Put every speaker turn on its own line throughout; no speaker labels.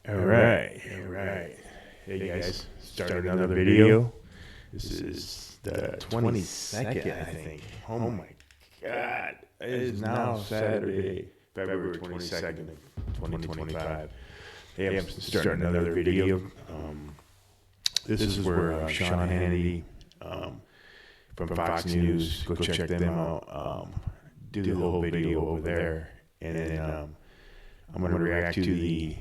All right. Hey guys, started another video. This is the 22nd, I think. Oh my God. It is now Saturday, February 22nd of 2025. Hey, I'm starting another video. This is where Sean Hannity from Fox News, go check them out, do the whole video over there. And then I'm going to react to the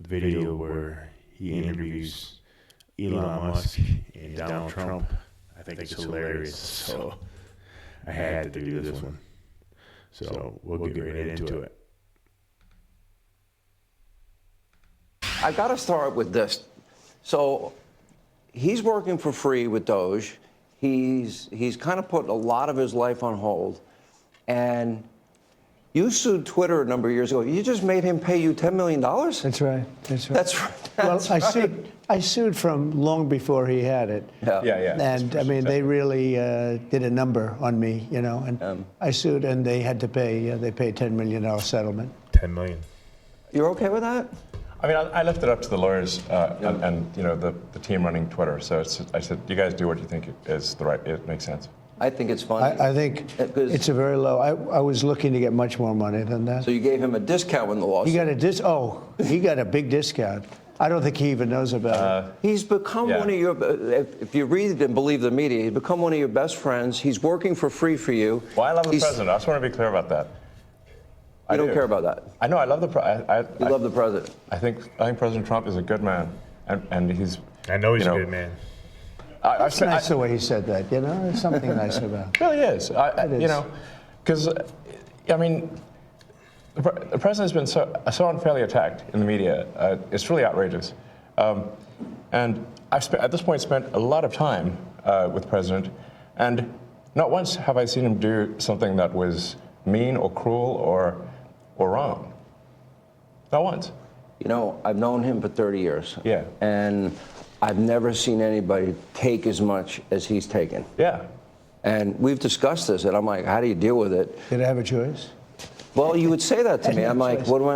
video where he interviews Elon Musk and Donald Trump. I think it's hilarious. So I had to do this one. So we'll get right into it.
I got to start with this. So he's working for free with Doge. He's kind of put a lot of his life on hold. And you sued Twitter a number of years ago. You just made him pay you $10 million?
That's right.
That's right.
Well, I sued from long before he had it.
Yeah.
And I mean, they really did a number on me, you know. And I sued, and they had to pay. They paid $10 million settlement.
$10 million.
You're okay with that?
I mean, I left it up to the lawyers and you know the team running Twitter. So I said, you guys do what you think is the right. It makes sense.
I think it's fine.
I think it's a very low. I was looking to get much more money than that.
So you gave him a discount when the lawsuit.
He got a big discount. I don't think he even knows about it.
He's become one of your, if you read and believe the media, he's become one of your best friends. He's working for free for you.
Well, I love the president. I just want to be clear about that.
You don't care about that.
I know. I love the president.
You love the president.
I think President Trump is a good man, and he's.
I know he's a good man.
It's nice the way he said that, you know? There's something nice about it.
It really is. You know, because, I mean, the president has been so unfairly attacked in the media. It's really outrageous. And I've at this point spent a lot of time with the president, and not once have I seen him do something that was mean or cruel or wrong. Not once.
You know, I've known him for 30 years.
Yeah.
And I've never seen anybody take as much as he's taken.
Yeah.
And we've discussed this, and I'm like, how do you deal with it?
Did I have a choice?
Well, you would say that to me. I'm like, what am I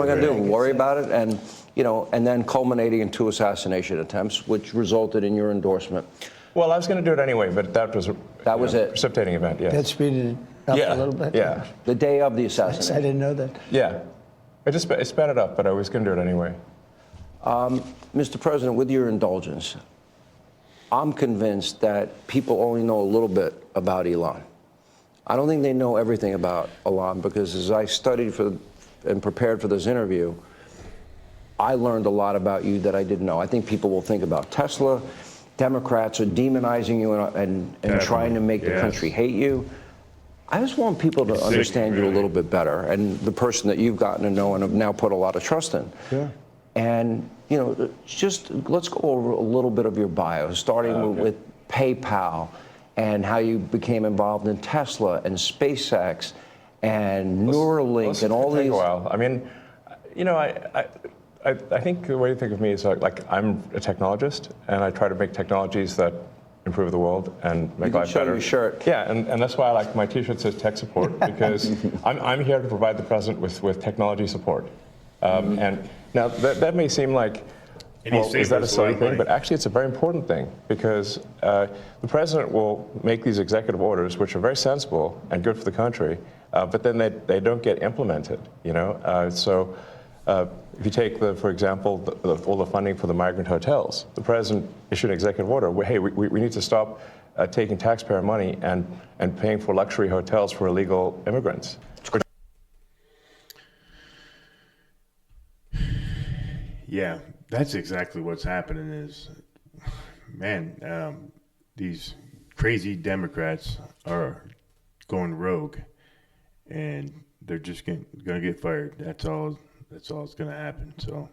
going to do? Worry about it? And, you know, and then culminating in 2 assassination attempts, which resulted in your endorsement.
Well, I was going to do it anyway, but that was
it.
Precipitating event. Yeah.
That speeded it up a little bit?
Yeah.
The day of the assassination.
I didn't know that.
Yeah. It sped it up, but I was going to do it anyway.
Mr. President, with your indulgence, I'm convinced that people only know a little bit about Elon. I don't think they know everything about Elon, because as I studied and prepared for this interview, I learned a lot about you that I didn't know. I think people will think about Tesla. Democrats are demonizing you and trying to make the country hate you. I just want people to understand you a little bit better, and the person that you've gotten to know and have now put a lot of trust in.
Yeah.
And, you know, just let's go over a little bit of your bio, starting with PayPal and how you became involved in Tesla and SpaceX and Neuralink and all these.
A while. I mean, you know, I think the way to think of me is like I'm a technologist, and I try to make technologies that improve the world and make life better.
Your shirt.
Yeah, and that's why I like my T-shirt says tech support, because I'm here to provide the president with technology support. And now that may seem like, well, is that a silly thing? But actually, it's a very important thing, because the president will make these executive orders, which are very sensible and good for the country, but then they don't get implemented. You know, so. If you take, for example, all the funding for the migrant hotels, the president issued an executive order where, hey, we need to stop taking taxpayer money and paying for luxury hotels for illegal immigrants.
Yeah, that's exactly what's happening is, man, these crazy Democrats are going rogue, and they're just going to get fired. That's all that's going to happen. So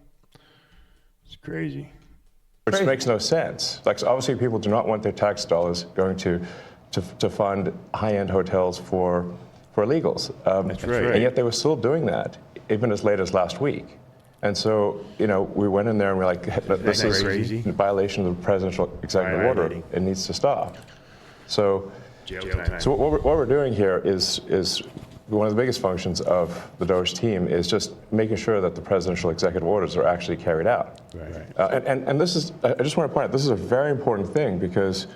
it's crazy.
Which makes no sense. Like, so obviously people do not want their tax dollars going to fund high-end hotels for illegals.
That's right.
And yet they were still doing that, even as late as last week. And so, you know, we went in there and we're like, this is in violation of the presidential executive order. It needs to stop. So,
Jail time.
so what we're doing here is one of the biggest functions of the Doge team is just making sure that the presidential executive orders are actually carried out.
Right.
And this is, I just want to point out, this is a very important thing because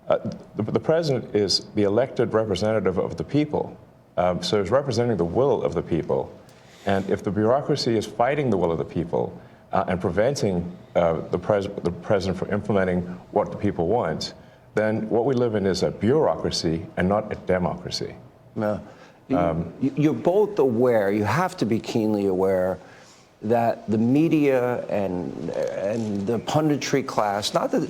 the president is the elected representative of the people. So he's representing the will of the people. And if the bureaucracy is fighting the will of the people and preventing the president from implementing what the people want, then what we live in is a bureaucracy and not a democracy.
You're both aware, you have to be keenly aware, that the media and the punditry class, not that,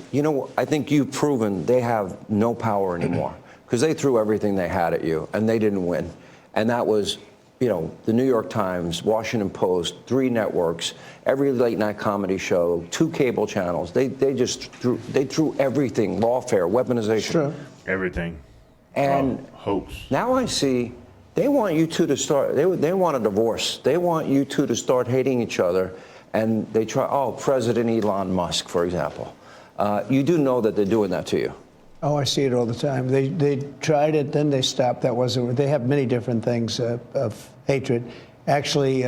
I think you've proven they have no power anymore because they threw everything they had at you and they didn't win. And that was, the New York Times, Washington Post, 3 networks, every late night comedy show, 2 cable channels. They threw everything, lawfare, weaponization.
Sure.
Everything.
And
hoax.
now I see they want you two to start, they want a divorce. They want you two to start hating each other. And they try, President Elon Musk, for example. You do know that they're doing that to you.
Oh, I see it all the time. They tried it, then they stopped. That wasn't. They have many different things of hatred. Actually,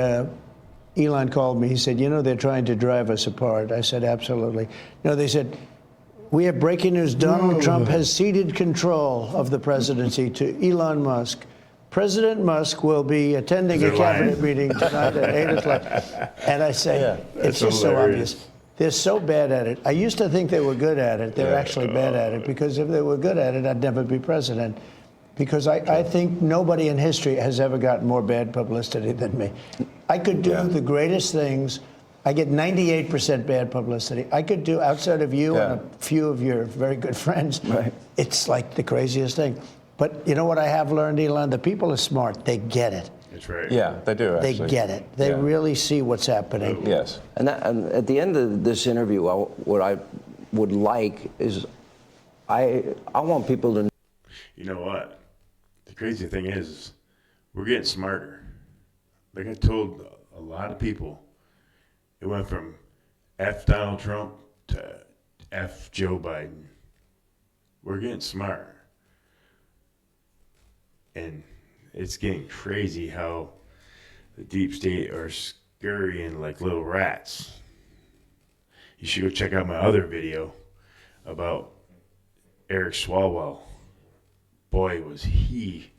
Elon called me. He said, they're trying to drive us apart. I said, absolutely. No, they said, we have breaking news. Donald Trump has ceded control of the presidency to Elon Musk. President Musk will be attending a cabinet meeting tonight at 8 o'clock. And I say, it's just so obvious. They're so bad at it. I used to think they were good at it. They're actually bad at it, because if they were good at it, I'd never be president. Because I think nobody in history has ever gotten more bad publicity than me. I could do the greatest things. I get 98% bad publicity. I could do, outside of you and a few of your very good friends, it's like the craziest thing. But you know what I have learned, Elon? The people are smart. They get it.
That's right.
Yeah, they do, actually.
They get it. They really see what's happening.
Yes.
And at the end of this interview, what I would like is, I want people to.
You know what? The crazy thing is, we're getting smarter. Like I told a lot of people, it went from F Donald Trump to F Joe Biden. We're getting smarter. And it's getting crazy how the deep state are scurrying like little rats. You should go check out my other video about Eric Swalwell. Boy, was he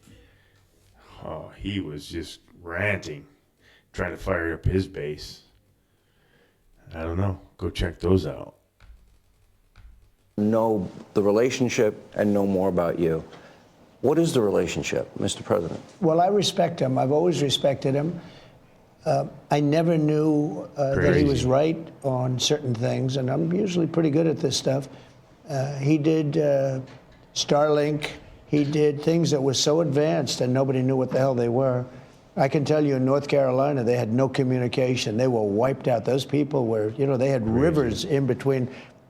was just ranting, trying to fire up his base. I don't know. Go check those out.
Know the relationship and know more about you. What is the relationship, Mr. President?
Well, I respect him. I've always respected him. I never knew that he was right on certain things, and I'm usually pretty good at this stuff. He did Starlink. He did things that were so advanced and nobody knew what the hell they were. I can tell you in North Carolina, they had no communication. They were wiped out. Those people were, they had rivers in between.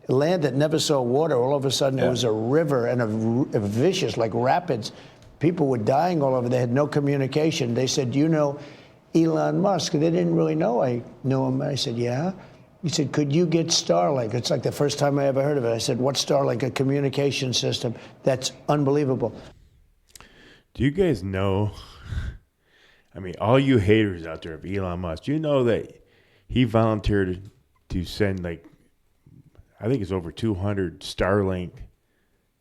Land that never saw water, all of a sudden it was a river and a vicious, like rapids. People were dying all over. They had no communication. They said, Elon Musk? They didn't really know I knew him. I said, yeah. He said, could you get Starlink? It's like the first time I ever heard of it. I said, what's Starlink? A communication system. That's unbelievable.
Do you guys know, all you haters out there of Elon Musk, do you know that he volunteered to send I think it's over 200 Starlink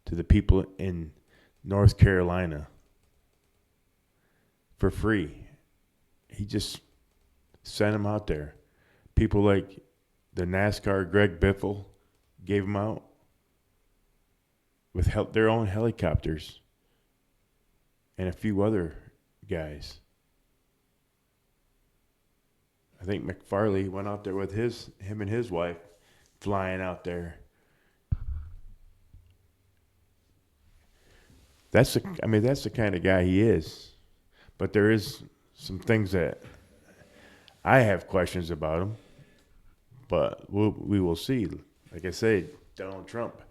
to the people in North Carolina for free. He just sent them out there. People like the NASCAR Greg Biffle gave them out with their own helicopters and a few other guys. I think McFarley went out there with him and his wife, flying out there. That's the kind of guy he is. But there is some things that I have questions about him. But we will see. Like I say, Donald Trump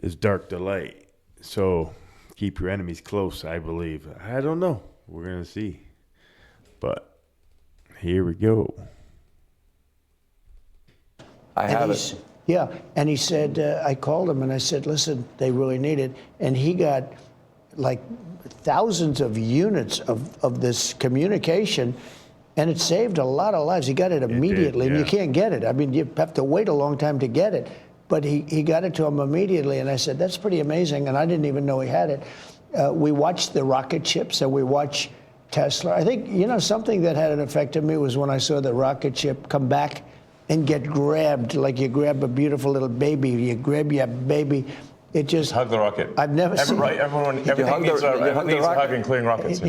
is dark to light. So keep your enemies close, I believe. I don't know. We're going to see. But here we go.
I have it.
Yeah, and he said, I called him and I said, listen, they really need it. And he got like thousands of units of this communication, and it saved a lot of lives. He got it immediately, and you can't get it. I mean, you have to wait a long time to get it, but he got it to him immediately, and I said, that's pretty amazing, and I didn't even know he had it. We watched the rocket ships, and we watched Tesla. I think, something that had an effect on me was when I saw the rocket ship come back and get grabbed, like you grab a beautiful little baby, you grab your baby. It just
hug the rocket.
I've never seen
everyone. Everything needs a hug, including rockets.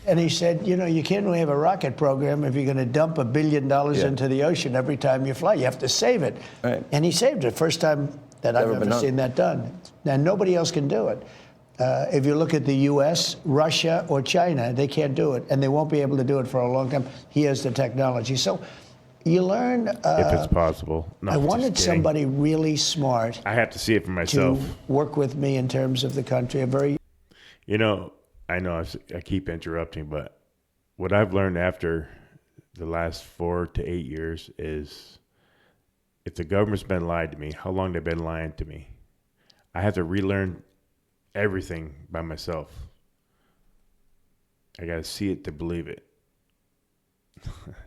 And he said, you can't really have a rocket program if you're going to dump $1 billion into the ocean every time you fly. You have to save it.
Right.
And he saved it. First time that I've ever seen that done. Now nobody else can do it. If you look at the U.S., Russia, or China, they can't do it, and they won't be able to do it for a long time. He has the technology. So you learn.
If it's possible. No,
I wanted somebody really smart.
I have to see it for myself.
To work with me in terms of the country.
I know I keep interrupting, but what I've learned after the last 4 to 8 years is if the government's been lying to me, how long they've been lying to me. I have to relearn everything by myself. I got to see it to believe it.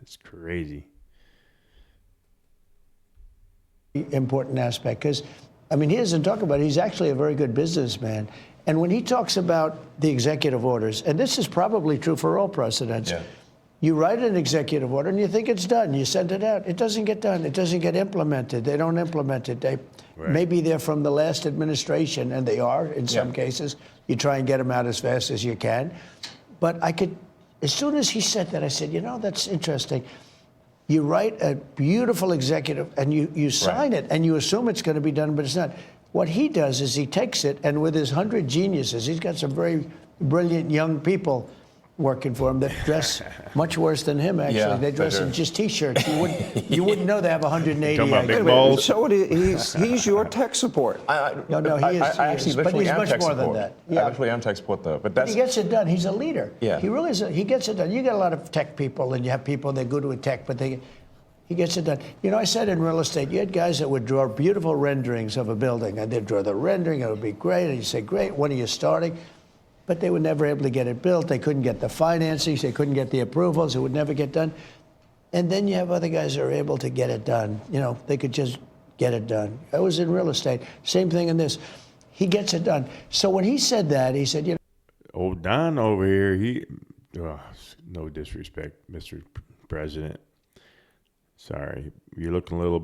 It's crazy.
Important aspect, because, he doesn't talk about it. He's actually a very good businessman. And when he talks about the executive orders, and this is probably true for all presidents, you write an executive order and you think it's done. You send it out. It doesn't get done. It doesn't get implemented. They don't implement it. Maybe they're from the last administration, and they are in some cases. You try and get them out as fast as you can. But as soon as he said that, I said, that's interesting. You write a beautiful executive, and you sign it, and you assume it's going to be done, but it's not. What he does is he takes it, and with his 100 geniuses, he's got some very brilliant young people working for him that dress much worse than him, actually.
Yeah,
they dress in just T-shirts. You wouldn't know they have 180.
He's your tech support.
No, he is.
I actually
but he's
am
much
tech
more
support.
than that.
I actually am tech support, though. But
he gets it done. He's a leader.
Yeah.
He really is. He gets it done. You get a lot of tech people, and you have people that are good with tech, but he gets it done. I said in real estate, you had guys that would draw beautiful renderings of a building, and they'd draw the rendering. It would be great, and you say, great, when are you starting? But they were never able to get it built. They couldn't get the financing. They couldn't get the approvals. It would never get done. And then you have other guys that are able to get it done. They could just get it done. I was in real estate. Same thing in this. He gets it done. So when he said that, he said,
Old Don over here, no disrespect, Mr. President. Sorry, you're looking a little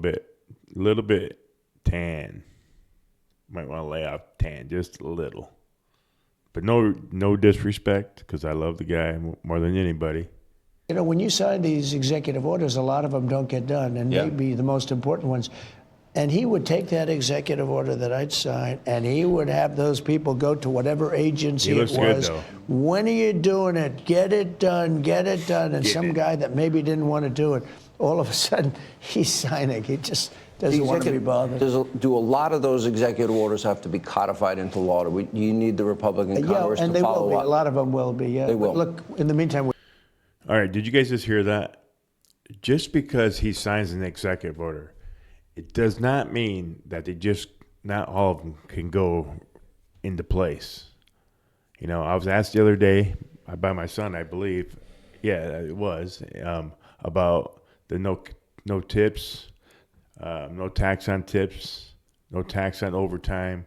bit tan. Might want to lay off tan just a little. But no disrespect, because I love the guy more than anybody.
When you sign these executive orders, a lot of them don't get done, and maybe the most important ones. And he would take that executive order that I'd sign, and he would have those people go to whatever agency it was.
Good, though.
When are you doing it? Get it done, get it done. And some guy that maybe didn't want to do it, all of a sudden, he's signing. He just doesn't want to be bothered.
Do a lot of those executive orders have to be codified into law? Do you need the Republican Congress to follow up?
A lot of them will be,
They will.
But look, in the meantime...
All right, did you guys just hear that? Just because he signs an executive order, it does not mean that not all of them can go into place. I was asked the other day by my son, I believe, it was, about the no tips, no tax on tips, no tax on overtime.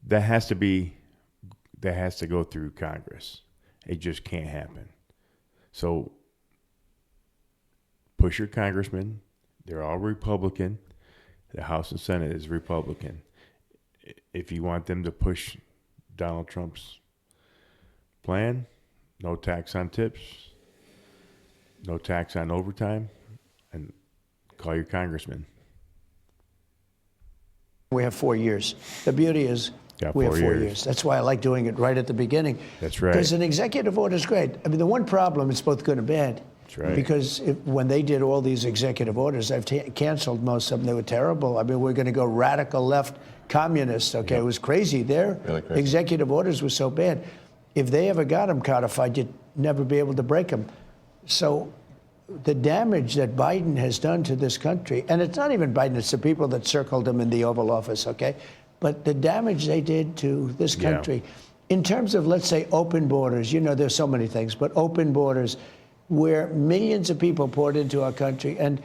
That has to go through Congress. It just can't happen. So push your congressmen. They're all Republican. The House and Senate is Republican. If you want them to push Donald Trump's plan, no tax on tips, no tax on overtime, and call your congressman.
We have 4 years. The beauty is we have 4 years. That's why I like doing it right at the beginning.
That's right.
Because an executive order is great. The one problem, it's both good and bad.
That's right.
Because when they did all these executive orders, I've canceled most of them. They were terrible. We're going to go radical left communist. Okay, It was crazy. Their executive orders were so bad. If they ever got them codified, you'd never be able to break them. So the damage that Biden has done to this country, and it's not even Biden, it's the people that circled him in the Oval Office, okay? but the damage they did to this
Yeah.
country, in terms of, let's say, open borders, you know, there's so many things, but open borders where millions of people poured into our country, and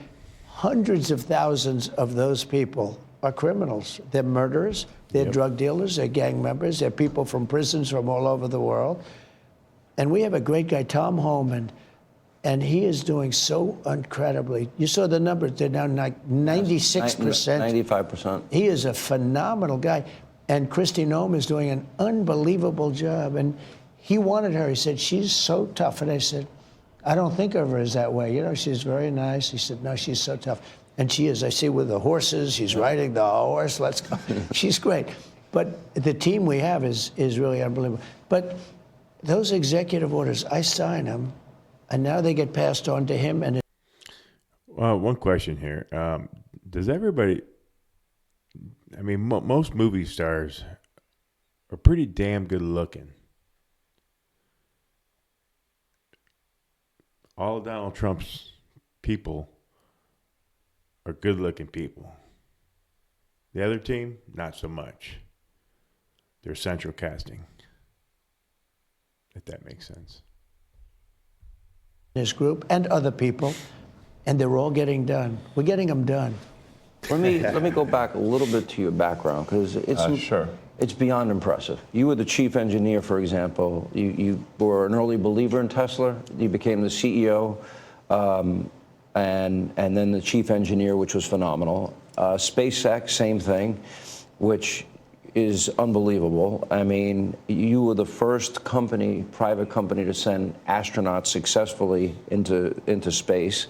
hundreds of thousands of those people are criminals. They're murderers, they're drug dealers, they're gang members, they're people from prisons from all over the world. And we have a great guy, Tom Homan, and he is doing so incredibly. You saw the numbers, they're now like 96%.
95%.
He is a phenomenal guy. And Kristi Noem is doing an unbelievable job. And he wanted her. He said, she's so tough. And I said, I don't think of her as that way. You know, she's very nice. He said, no, she's so tough. And she is. I see with the horses, she's riding the horse. Let's go. She's great. But the team we have is really unbelievable. But those executive orders, I sign them, and now they get passed on to him. And
Well, one question here. Does everybody, I mean, most movie stars are pretty damn good looking. All of Donald Trump's people are good looking people. The other team, not so much. They're central casting, if that makes sense.
his group and other people, and they're all getting done. We're getting them done.
Let me go back a little bit to your background, because it's beyond impressive. You were the chief engineer, for example. You were an early believer in Tesla. You became the CEO, and then the chief engineer, which was phenomenal. SpaceX, same thing, which is unbelievable. I mean, you were the first company, private company, to send astronauts successfully into space.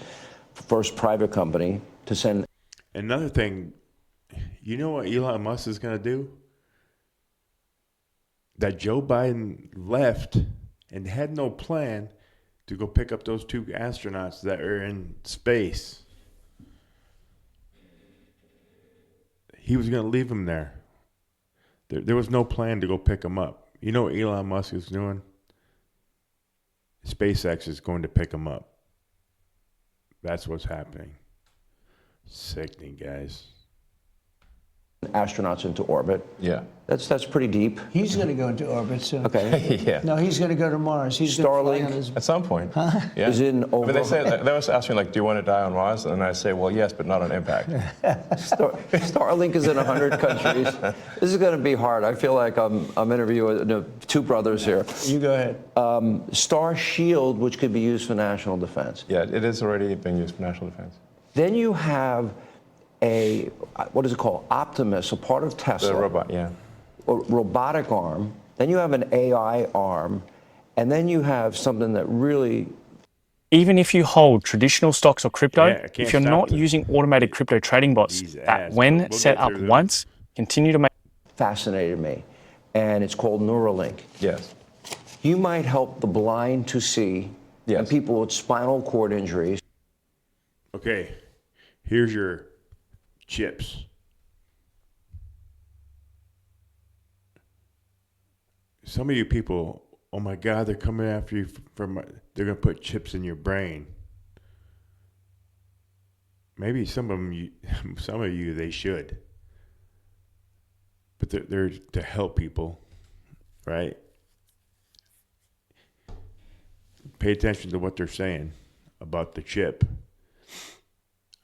First private company to send.
Another thing, you know what Elon Musk is going to do? That Joe Biden left and had no plan to go pick up those 2 astronauts that are in space. He was going to leave them there. There was no plan to go pick them up. You know what Elon Musk is doing? SpaceX is going to pick them up. That's what's happening. Sickening, guys.
Astronauts into orbit.
Yeah.
That's pretty deep.
He's going to go into orbit soon.
Okay.
Yeah.
No, he's going to go to Mars. He's going to fly on his...
At some point. Yeah.
Is in over.
I mean, they always ask me, like, do you want to die on Mars? And I say, well, yes, but not on impact.
Starlink is in 100 countries. This is going to be hard. I feel like I'm interviewing 2 brothers here.
You go ahead.
Star Shield, which could be used for national defense.
Yeah, it is already being used for national defense.
Then you have what is it called? Optimus, a part of Tesla.
The robot, yeah.
A robotic arm. Then you have an AI arm. And then you have something that really...
Even if you hold traditional stocks or crypto, if you're not
them.
using automated crypto trading bots that, when set up once, continue to make...
fascinated me. And it's called Neuralink.
Yes.
You might help the blind to see, and people with spinal cord injuries.
Okay, here's your chips. Some of you people, oh my God, they're coming after you they're going to put chips in your brain. Maybe some of you, they should. But they're to help people, right? Pay attention to what they're saying about the chip.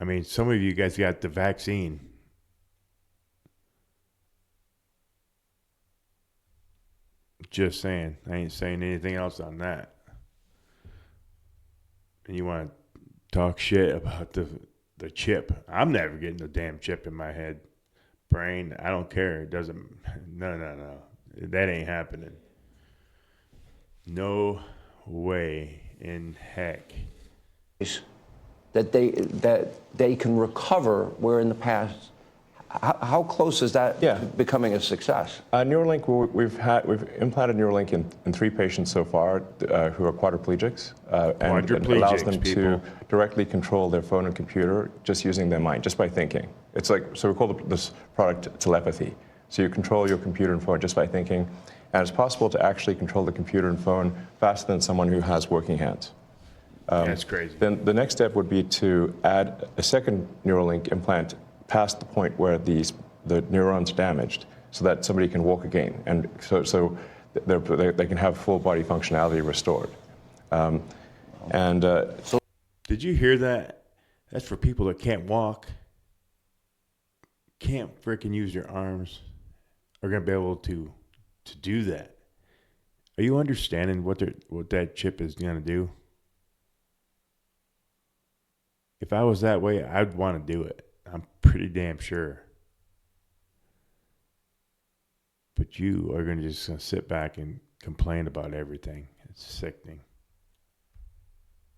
I mean, some of you guys got the vaccine. Just saying. I ain't saying anything else on that. And you want to talk shit about the chip. I'm never getting a damn chip in my head. Brain, I don't care. It doesn't. No. That ain't happening. No way in heck.
That they can recover, where in the past, how close is that becoming a success?
Neuralink, we've implanted Neuralink in 3 patients so far who are quadriplegics, and it allows them to directly control their phone and computer just using their mind, just by thinking. It's like, so we call this product telepathy. So you control your computer and phone just by thinking, and it's possible to actually control the computer and phone faster than someone who has working hands.
That's crazy.
Then the next step would be to add a second Neuralink implant past the point where the neuron's damaged, so that somebody can walk again, and so they can have full body functionality restored.
Did you hear that? That's for people that can't walk, can't freaking use their arms, are going to be able to do that. Are you understanding what that chip is going to do? If I was that way, I'd want to do it. I'm pretty damn sure. But you are going to just sit back and complain about everything. It's sickening.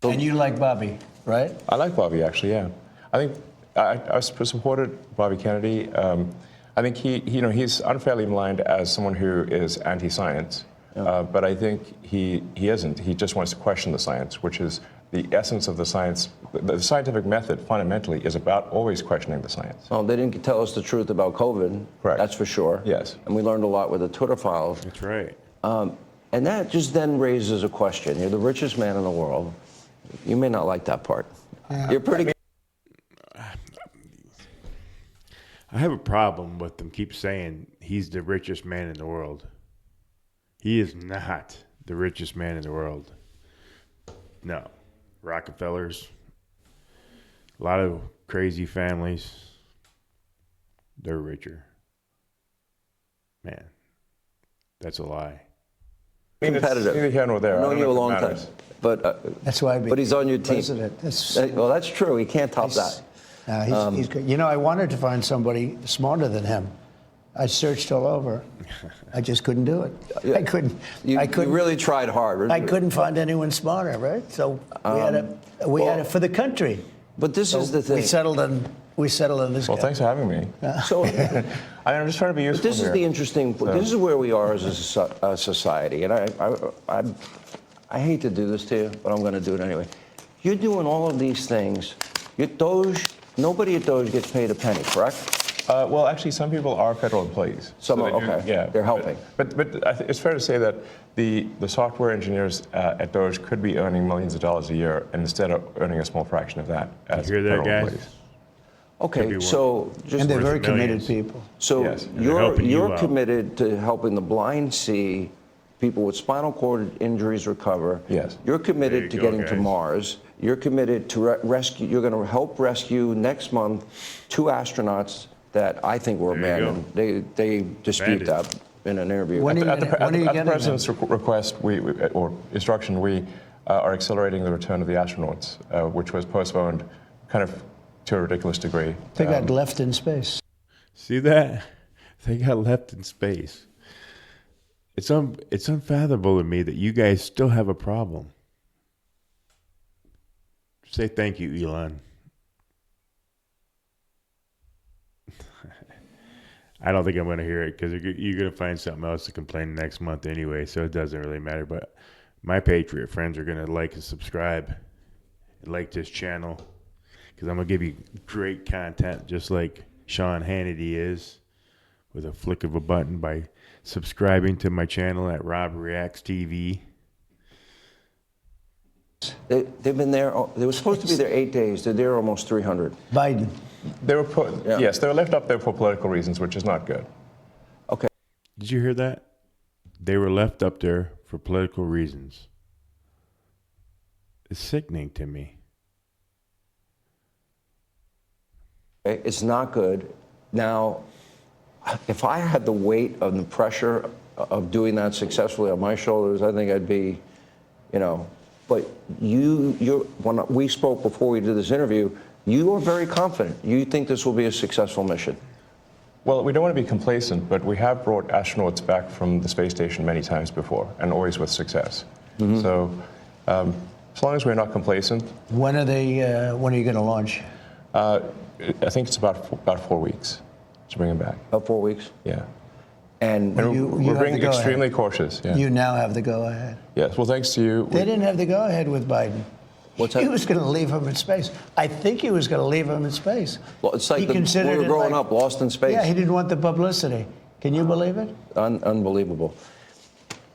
And you like Bobby, right?
I like Bobby, actually, yeah. I think I supported Bobby Kennedy. I think he's unfairly maligned as someone who is anti-science, but I think he isn't. He just wants to question the science, which is the essence of the science. The scientific method, fundamentally, is about always questioning the science.
Well, they didn't tell us the truth about COVID.
Correct.
That's for sure.
Yes.
And we learned a lot with the Twitter files.
That's right.
And that just then raises a question. You're the richest man in the world. You may not like that part. You're pretty good.
I have a problem with them keep saying he's the richest man in the world. He is not the richest man in the world. No. Rockefellers, a lot of crazy families, they're richer. Man, that's a lie.
Competitive.
Neither here nor there.
I've known you a long time. But
That's why I became
but he's on your team.
president. That's,
Well, that's true. He can't top that.
he's good. You know, I wanted to find somebody smarter than him. I searched all over. I just couldn't do it. I couldn't.
You really tried hard.
I couldn't find anyone smarter, right? So we had it for the country.
But this is the thing.
We settled on this
Well,
guy.
thanks for having me.
So,
I'm just trying to be useful
but this is
here.
the interesting. This is where we are as a society, and I hate to do this to you, but I'm going to do it anyway. You're doing all of these things. Nobody at Doge gets paid a penny, correct?
Well, actually, some people are federal employees.
Some
So
are,
they do-
okay.
Yeah,
They're helping.
But it's fair to say that the software engineers at Doge could be earning millions of dollars a year, and instead of earning a small fraction of that as
You hear that,
federal
guys?
employees.
Okay,
worth-
so just
And they're
worth
very committed
millions.
people.
so
Yes, and
they're helping you
you're
out.
committed to helping the blind see, people with spinal cord injuries recover.
Yes.
You're
There
committed
you
to
go,
getting to
guys.
Mars. You're committed to rescue. You're going to help rescue next month 2 astronauts that I think were
There you go.
abandoned. They dispute
Abandoned.
that in an interview.
When are you
At
gonna- when are you
the
getting them?
president's request, or instruction, we are accelerating the return of the astronauts, which was postponed kind of to a ridiculous degree.
They got left in space.
See that? They got left in space. It's unfathomable to me that you guys still have a problem. Say thank you, Elon. I don't think I'm going to hear it because you're going to find something else to complain next month anyway, so it doesn't really matter. But my Patriot friends are going to like and subscribe and like this channel because I'm going to give you great content just like Sean Hannity is with a flick of a button by subscribing to my channel at Rob Reacts TV.
They've been there. They were supposed to be there 8 days. They're there almost 300.
Biden.
They were yes, they were left up there for political reasons, which is not good.
Okay.
Did you hear that? They were left up there for political reasons. It's sickening to me.
It's not good. Now, if I had the weight of the pressure of doing that successfully on my shoulders, I think I'd be, But when we spoke before we did this interview, you are very confident. You think this will be a successful mission.
Well, we don't want to be complacent, but we have brought astronauts back from the space station many times before, and always with success.
Mm-hmm.
So, as long as we're not complacent,
When are you going to launch?
I think it's about 4 weeks to bring them back.
About 4 weeks.
Yeah.
And
And
You
we're
have the
being
go-ahead.
extremely cautious. Yeah.
You now have the go-ahead.
Yes. Well, thanks to you.
They didn't have the go-ahead with Biden.
What's
He
that?
was going to leave him in space. I think he was going to leave him in space.
Well, it's
He
like we
considered
were
it
growing
like-
up, lost in space.
Yeah, he didn't want the publicity. Can you believe it?
Unbelievable.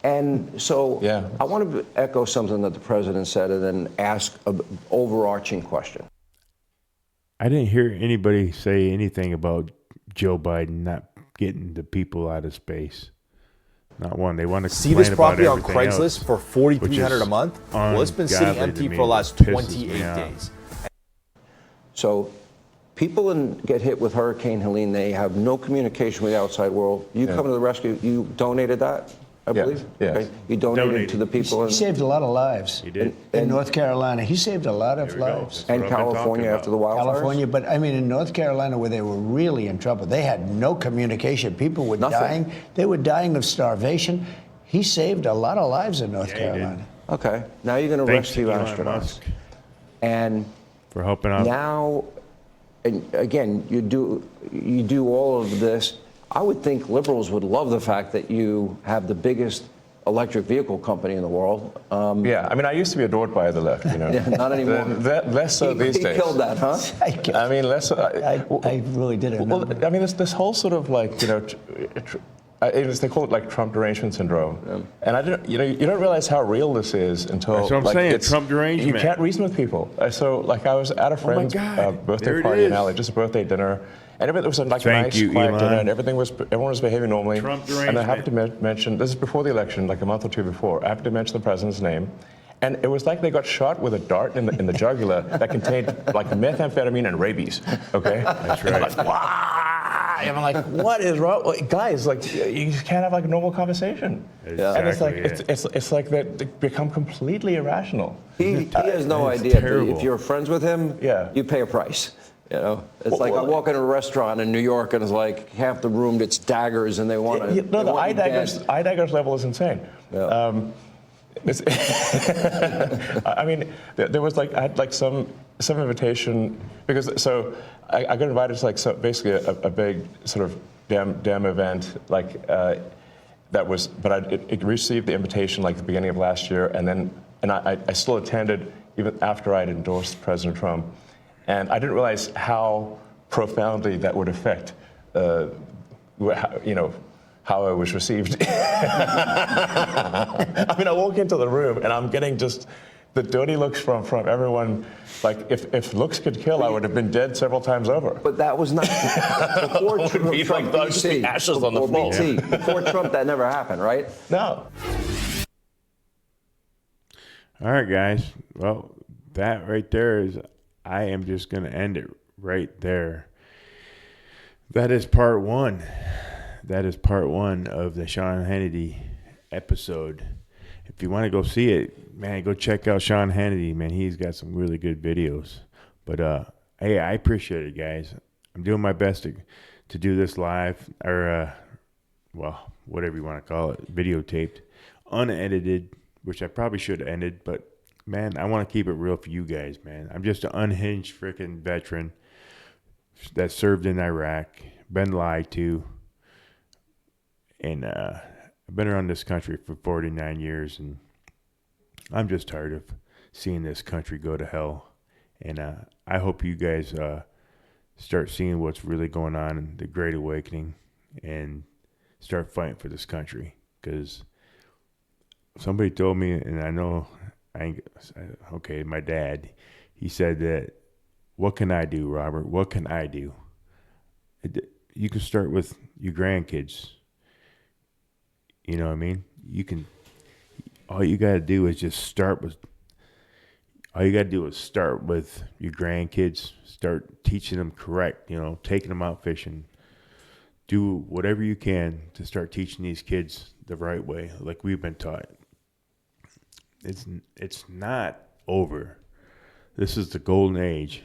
And so
Yeah.
I want to echo something that the president said and then ask an overarching question.
I didn't hear anybody say anything about Joe Biden not getting the people out of space. Not one. They want to
See this property on Craigslist
else,
for $4,300 a month? Well, it's been sitting empty for the last 28 days.
So people get hit with Hurricane Helene. They have no communication with the outside world. You come to the rescue. You donated that, I believe?
Yes.
Okay. You donated to the people.
He saved a lot of lives.
He did.
In North Carolina. He saved a lot of lives.
And California after the wildfires?
California, but I mean in North Carolina where they were really in trouble, they had no communication. People were dying. They were dying of starvation. He saved a lot of lives in North Carolina.
Okay. Now you're going to rescue astronauts.
Musk
And
for helping out.
now, and again, you do all of this. I would think liberals would love the fact that you have the biggest electric vehicle company in the world.
Yeah, I mean, I used to be adored by the left, you know.
Yeah, not anymore.
Less so these days.
He killed that, huh?
I mean, less.
I really didn't know.
Well, I mean, this whole sort of like, you know, they call it like Trump derangement syndrome, and I didn't, you know, you don't realize how real this is until.
That's what I'm
like,
saying. Trump derangement.
You can't reason with people. So, like, I was at a friend's birthday
There it
party in
is.
LA, just a birthday dinner, and everything was like
Thank
a nice,
you,
quiet
Elon.
dinner, and everyone was behaving normally.
Trump
and I happened to
derangement.
mention this is before the election, like a month or two before. I happened to mention the president's name. And it was like they got shot with a dart in the jugular that contained like methamphetamine and rabies. Okay, that's right. Like, wow! And I'm like, what is wrong, like, guys? Like, you just can't have like a normal conversation.
Exactly,
And it's like
yeah.
it's like they become completely irrational.
He has no
It's
idea.
terrible.
If you're friends with him, you pay a price. You know, it's like I walk in a restaurant in New York and it's like half the room it's daggers and they want to.
No, the eye daggers level is insane.
Yeah.
I mean, there was like I had like some invitation because I got invited to like basically a big sort of dam event like that was, but I received the invitation like the beginning of last year, and I still attended even after I'd endorsed President Trump, and I didn't realize how profoundly that would affect how I was received. I mean, I walk into the room and I'm getting just the dirty looks from everyone. Like, if looks could kill, I would have been dead several times over.
But that was not before Trump.
Like ashes on the floor.
Before Trump, that never happened, right?
No.
All right, guys. Well, that right there is. I am just going to end it right there. That is part one. That is part one of the Sean Hannity episode. If you want to go see it, man, go check out Sean Hannity, man. He's got some really good videos. But, hey, I appreciate it, guys. I'm doing my best to do this live, or, well, whatever you want to call it, videotaped, unedited, which I probably should have ended. But, man, I want to keep it real for you guys, man. I'm just an unhinged freaking veteran that served in Iraq, been lied to. And I've been around this country for 49 years, and I'm just tired of seeing this country go to hell. And I hope you guys start seeing what's really going on in the Great Awakening and start fighting for this country. Because somebody told me, and I know, my dad, he said that, what can I do, Robert? What can I do? You can start with your grandkids. You know what I mean? All you got to do is start with your grandkids, start teaching them correct, taking them out fishing. Do whatever you can to start teaching these kids the right way, like we've been taught. It's not over. This is the golden age.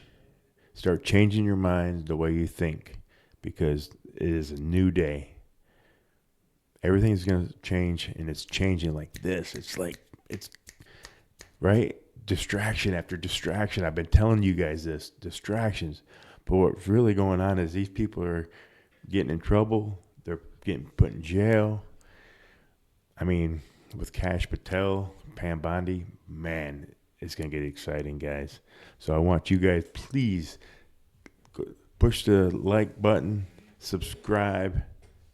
Start changing your minds the way you think, because it is a new day. Everything's going to change, and it's changing like this. It's right? Distraction after distraction. I've been telling you guys this, distractions. But what's really going on is these people are getting in trouble. They're getting put in jail. I mean, with Kash Patel, Pam Bondi, man, it's going to get exciting, guys. So I want you guys, please, push the like button, subscribe,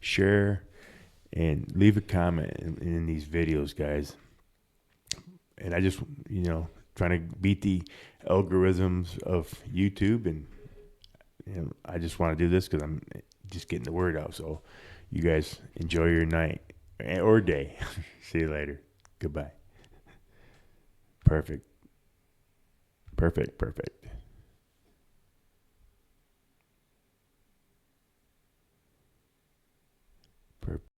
share, and leave a comment in these videos, guys. And I just, trying to beat the algorithms of YouTube, and I just want to do this because I'm just getting the word out. So you guys enjoy your night or day. See you later. Goodbye. Perfect. Perfect. Perfect.